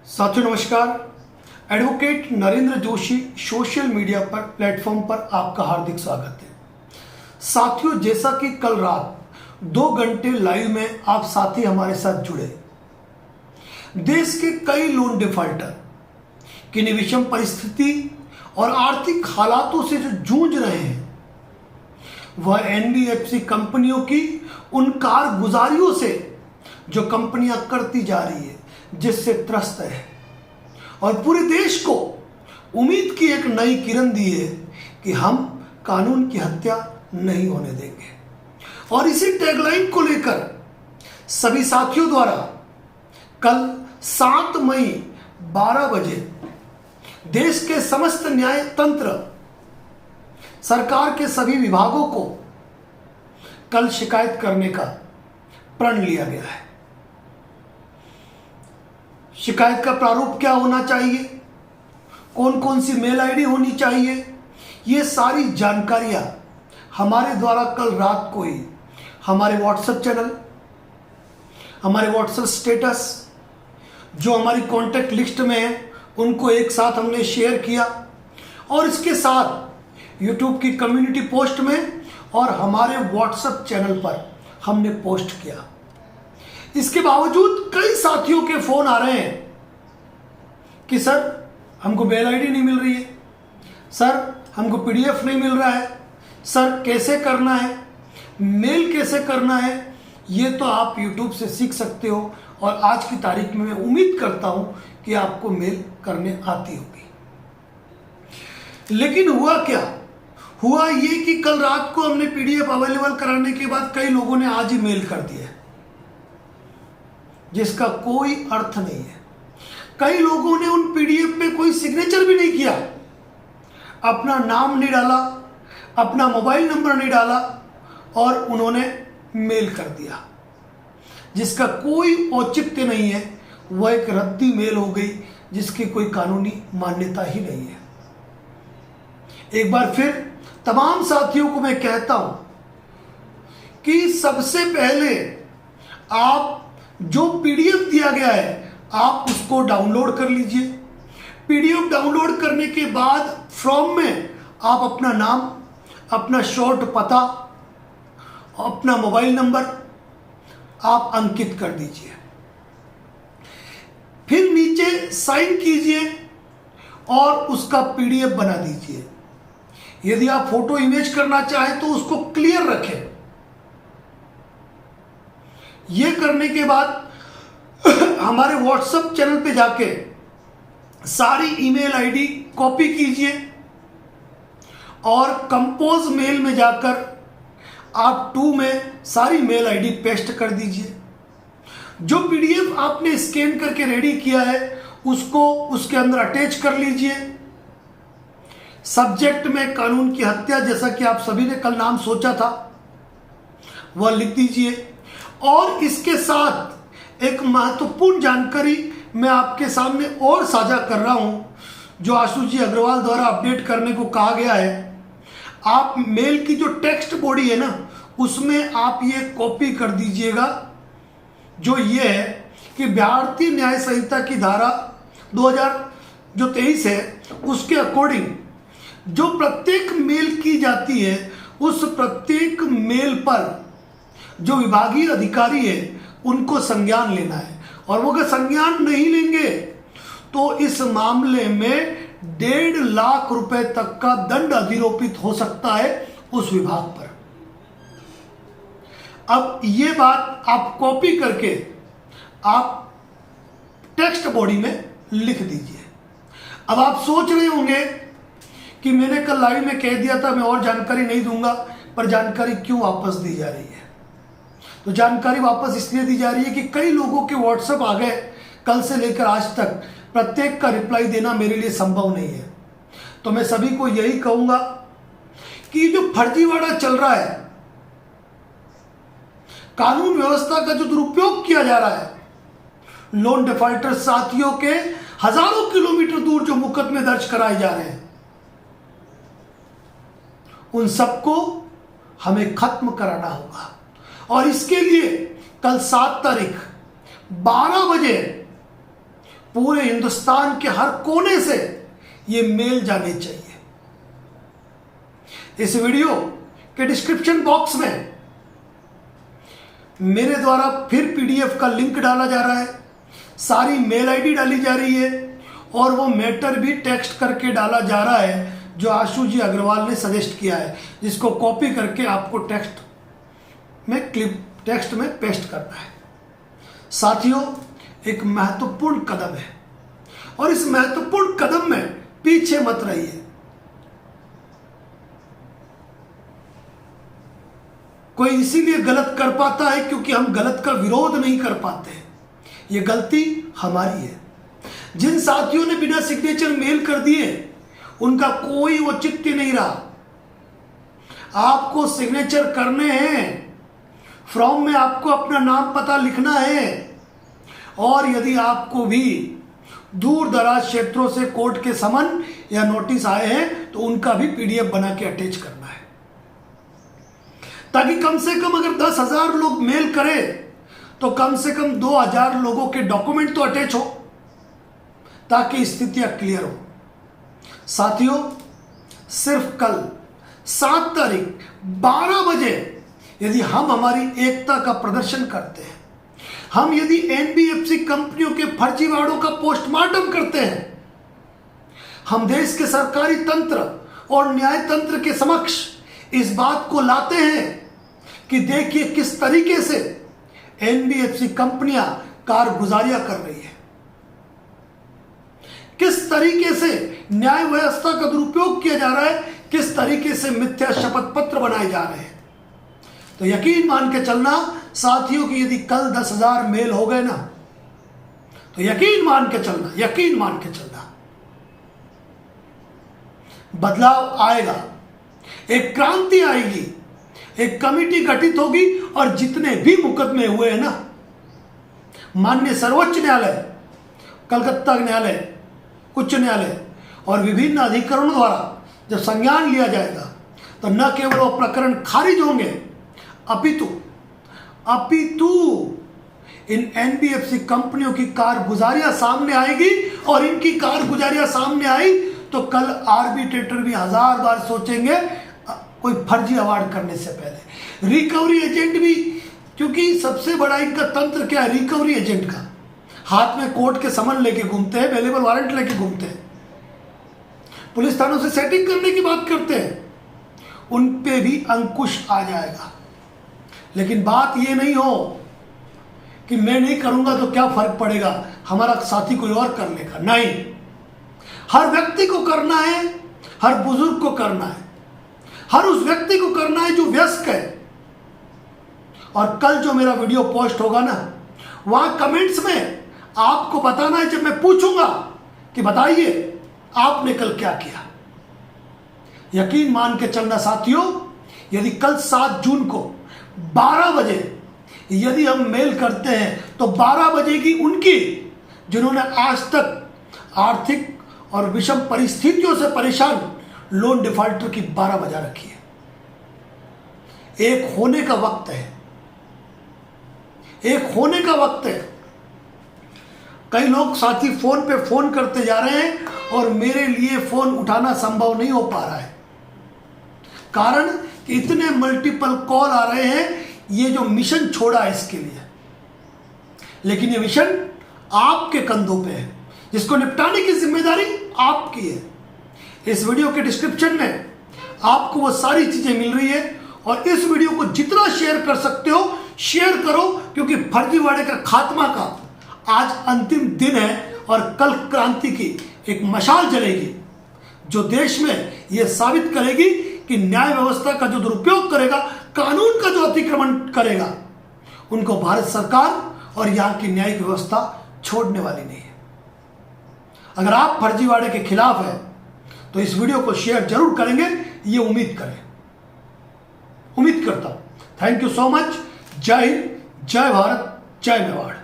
साथियों नमस्कार। Advocate Narendra Joshi social media पर प्लेटफॉर्म पर आपका हार्दिक स्वागत है। साथियों, जैसा कि कल रात 2 घंटे लाइव में आप साथी हमारे साथ जुड़े, देश के कई लोन डिफॉल्टर किन्हीं विषम परिस्थिति और आर्थिक हालातों से जो जूझ रहे हैं, वह एनबीएफसी कंपनियों की उन कारगुजारियों से जो कंपनियां करती जा रही है, जिससे त्रस्त है और पूरे देश को उम्मीद की एक नई किरण दी है कि हम कानून की हत्या नहीं होने देंगे। और इसी टैगलाइन को लेकर सभी साथियों द्वारा कल 7 मई 12 बजे देश के समस्त न्याय तंत्र, सरकार के सभी विभागों को कल शिकायत करने का प्रण लिया गया है। शिकायत का प्रारूप क्या होना चाहिए, कौन कौन सी मेल आईडी होनी चाहिए, ये सारी जानकारियां हमारे द्वारा कल रात को ही हमारे व्हाट्सएप चैनल, हमारे व्हाट्सएप स्टेटस, जो हमारी कॉन्टैक्ट लिस्ट में है, उनको एक साथ हमने शेयर किया और इसके साथ यूट्यूब की कम्युनिटी पोस्ट में और हमारे व्हाट्सएप चैनल पर हमने पोस्ट किया। इसके बावजूद कई साथियों के फोन आ रहे हैं कि सर हमको मेल आईडी नहीं मिल रही है, सर हमको पीडीएफ नहीं मिल रहा है, सर कैसे करना है, मेल कैसे करना है। ये तो आप यूट्यूब से सीख सकते हो और आज की तारीख में मैं उम्मीद करता हूं कि आपको मेल करने आती होगी। लेकिन हुआ क्या, हुआ ये कि कल रात को हमने पीडीएफ अवेलेबल कराने के बाद कई लोगों ने आज ही मेल कर दिया, जिसका कोई अर्थ नहीं है। कई लोगों ने उन पीडीएफ पे कोई सिग्नेचर भी नहीं किया, अपना नाम नहीं डाला, अपना मोबाइल नंबर नहीं डाला और उन्होंने मेल कर दिया, जिसका कोई औचित्य नहीं है। वह एक रद्दी मेल हो गई, जिसकी कोई कानूनी मान्यता ही नहीं है। एक बार फिर तमाम साथियों को मैं कहता हूं कि सबसे पहले आप जो पीडीएफ दिया गया है, आप उसको डाउनलोड कर लीजिए। पीडीएफ डाउनलोड करने के बाद फॉर्म में आप अपना नाम, अपना शॉर्ट पता, अपना मोबाइल नंबर आप अंकित कर दीजिए। फिर नीचे साइन कीजिए और उसका पीडीएफ बना दीजिए। यदि आप फोटो इमेज करना चाहें तो उसको क्लियर रखें। यह करने के बाद हमारे व्हाट्सएप चैनल पे जाके सारी ईमेल आईडी कॉपी कीजिए और कंपोज मेल में जाकर आप 2 में सारी मेल आईडी पेस्ट कर दीजिए। जो पीडीएफ आपने स्कैन करके रेडी किया है उसको उसके अंदर अटैच कर लीजिए। सब्जेक्ट में कानून की हत्या, जैसा कि आप सभी ने कल नाम सोचा था, वह लिख दीजिए। और इसके साथ एक महत्वपूर्ण जानकारी मैं आपके सामने और साझा कर रहा हूं, जो आशुष जी अग्रवाल द्वारा अपडेट करने को कहा गया है। आप मेल की जो टेक्स्ट बॉडी है ना, उसमें आप ये कॉपी कर दीजिएगा, जो ये है कि भारतीय न्याय संहिता की धारा 2023 है, उसके अकॉर्डिंग जो प्रत्येक मेल की जाती है, उस प्रत्येक मेल पर जो विभागीय अधिकारी है उनको संज्ञान लेना है। और वो अगर संज्ञान नहीं लेंगे तो इस मामले में 1.5 लाख रुपए तक का दंड अधिरोपित हो सकता है उस विभाग पर। अब ये बात आप कॉपी करके आप टेक्स्ट बॉडी में लिख दीजिए। अब आप सोच रहे होंगे कि मैंने कल लाइव में कह दिया था मैं और जानकारी नहीं दूंगा, पर जानकारी क्यों वापस दी जा रही है? तो जानकारी वापस इसलिए दी जा रही है कि कई लोगों के व्हाट्सएप आ गए कल से लेकर आज तक, प्रत्येक का रिप्लाई देना मेरे लिए संभव नहीं है। तो मैं सभी को यही कहूंगा कि जो फर्जीवाड़ा चल रहा है, कानून व्यवस्था का जो दुरुपयोग किया जा रहा है, लोन डिफॉल्टर साथियों के हजारों किलोमीटर दूर जो मुकदमे दर्ज कराए जा रहे हैं, उन सबको हमें खत्म कराना होगा। और इसके लिए कल 7 तारीख 12 बजे पूरे हिंदुस्तान के हर कोने से ये मेल जाने चाहिए। इस वीडियो के डिस्क्रिप्शन बॉक्स में मेरे द्वारा फिर पीडीएफ का लिंक डाला जा रहा है, सारी मेल आईडी डाली जा रही है और वो मैटर भी टेक्स्ट करके डाला जा रहा है जो आशु जी अग्रवाल ने सजेस्ट किया है, जिसको कॉपी करके आपको टेक्स्ट में पेस्ट करना है। साथियों, एक महत्वपूर्ण कदम है और इस महत्वपूर्ण कदम में पीछे मत रहिए। कोई इसीलिए गलत कर पाता है क्योंकि हम गलत का विरोध नहीं कर पाते। ये गलती हमारी है। जिन साथियों ने बिना सिग्नेचर मेल कर दिए उनका कोई औचित्य नहीं रहा। आपको सिग्नेचर करने हैं, फॉर्म में आपको अपना नाम पता लिखना है और यदि आपको भी दूर दराज क्षेत्रों से कोर्ट के समन या नोटिस आए हैं तो उनका भी पीडीएफ बना के अटैच करना है, ताकि कम से कम अगर 10,000 लोग मेल करें तो कम से कम 2,000 लोगों के डॉक्यूमेंट तो अटैच हो, ताकि स्थितियां क्लियर हो। साथियों, सिर्फ कल 7 तारीख 12 बजे यदि हम हमारी एकता का प्रदर्शन करते हैं, हम यदि एनबीएफसी कंपनियों के फर्जीवाड़ों का पोस्टमार्टम करते हैं, हम देश के सरकारी तंत्र और न्याय तंत्र के समक्ष इस बात को लाते हैं कि देखिए किस तरीके से एनबीएफसी कंपनियां कारगुजारियां कर रही है, किस तरीके से न्याय व्यवस्था का दुरुपयोग किया जा रहा है, किस तरीके से मिथ्या शपथ पत्र बनाए जा रहे हैं। तो यकीन मान के चलना साथियों कि यदि कल 10,000 मेल हो गए ना तो यकीन मान के चलना बदलाव आएगा, एक क्रांति आएगी, एक कमेटी गठित होगी और जितने भी मुकदमे हुए हैं ना, माननीय सर्वोच्च न्यायालय, कलकत्ता न्यायालय, उच्च न्यायालय और विभिन्न अधिकरणों द्वारा जब संज्ञान लिया जाएगा तो न केवल वो प्रकरण खारिज होंगे अपितु इन एनबीएफसी कंपनियों की कारगुजारियां सामने आएगी और इनकी कारगुजारियां सामने आई तो कल आर्बिट्रेटर भी 1000 बार सोचेंगे कोई फर्जी अवार्ड करने से पहले। रिकवरी एजेंट भी, क्योंकि सबसे बड़ा इनका तंत्र क्या है, रिकवरी एजेंट का, हाथ में कोर्ट के समन लेके घूमते हैं, अवेलेबल वारंट लेके घूमते हैं, पुलिस थानों से सेटिंग करने की बात करते हैं, उन पे भी अंकुश आ जाएगा। लेकिन बात ये नहीं हो कि मैं नहीं करूंगा तो क्या फर्क पड़ेगा, हमारा साथी कोई और कर लेगा। नहीं, हर व्यक्ति को करना है, हर बुजुर्ग को करना है, हर उस व्यक्ति को करना है जो वयस्क है। और कल जो मेरा वीडियो पोस्ट होगा ना, वहां कमेंट्स में आपको बताना है, जब मैं पूछूंगा कि बताइए आपने कल क्या किया। यकीन मान के चलना साथियों, यदि कल 7 जून को 12 बजे यदि हम मेल करते हैं तो 12 बजे की उनकी, जिन्होंने आज तक आर्थिक और विषम परिस्थितियों से परेशान लोन डिफॉल्टर की 12 बजा रखी है। एक होने का वक्त है, एक होने का वक्त है। कई लोग साथी फोन पे फोन करते जा रहे हैं और मेरे लिए फोन उठाना संभव नहीं हो पा रहा है, कारण कि इतने मल्टीपल कॉल आ रहे हैं। ये जो मिशन छोड़ा है इसके लिए, लेकिन ये मिशन आपके कंधों पे है, जिसको निपटाने की जिम्मेदारी आपकी है। इस वीडियो के डिस्क्रिप्शन में आपको वो सारी चीजें मिल रही है और इस वीडियो को जितना शेयर कर सकते हो शेयर करो, क्योंकि फर्जीवाड़े का खात्मा का आज अंतिम दिन है और कल क्रांति की एक मशाल जलेगी जो देश में यह साबित करेगी कि न्याय व्यवस्था का जो दुरुपयोग करेगा, कानून का जो अतिक्रमण करेगा, उनको भारत सरकार और यहाँ की न्यायिक व्यवस्था छोड़ने वाली नहीं है। अगर आप फर्जीवाड़े के खिलाफ हैं तो इस वीडियो को शेयर जरूर करेंगे, ये उम्मीद करता हूं। Thank you so much. जय हिंद, जय भारत, जय मेवाड़।